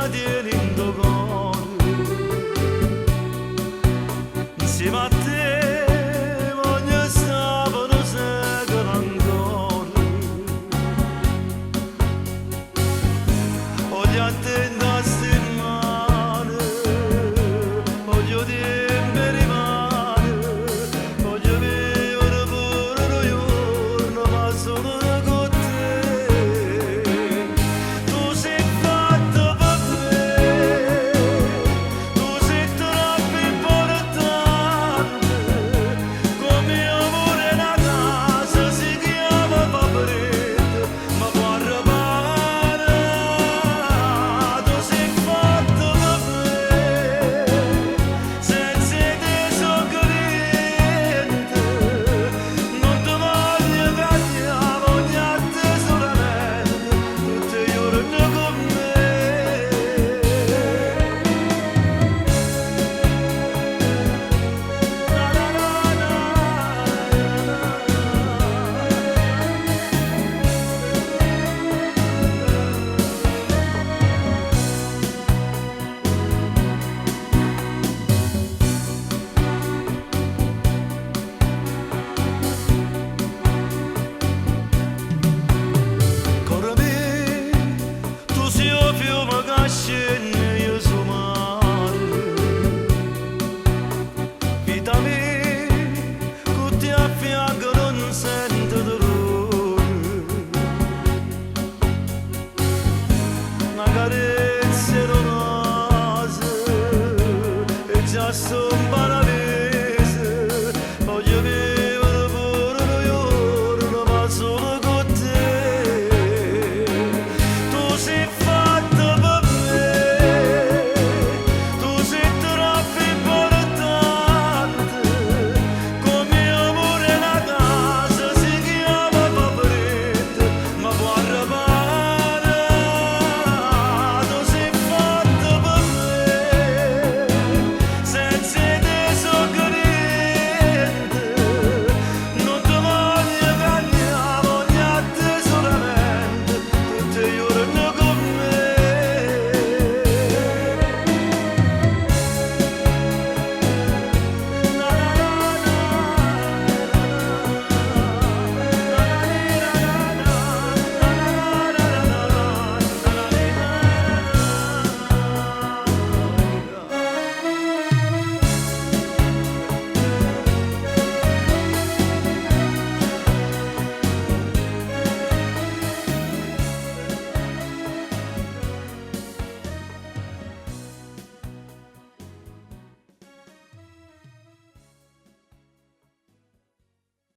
la tieni in tuo cuore. Insieme a te voglio stare per un secolo ancora. Voglio a te indosso in mano, voglio dirmi rimane, voglio vivere pure un giorno, ma solo con te. Tu sei fatto per me, tu sei troppo importante, come io pure una casa si chiama Paperetta, ma può arrabbiare. Tu sei fatto per me, senza te sono credente, non ti voglio cambiare, voglio a te solamente, tutti i giorni con me. Corrimi, tu sei un fiume che scende, io sono mare. Vita mia, che ti affianco non sento dolore. Una carezza e una e già sono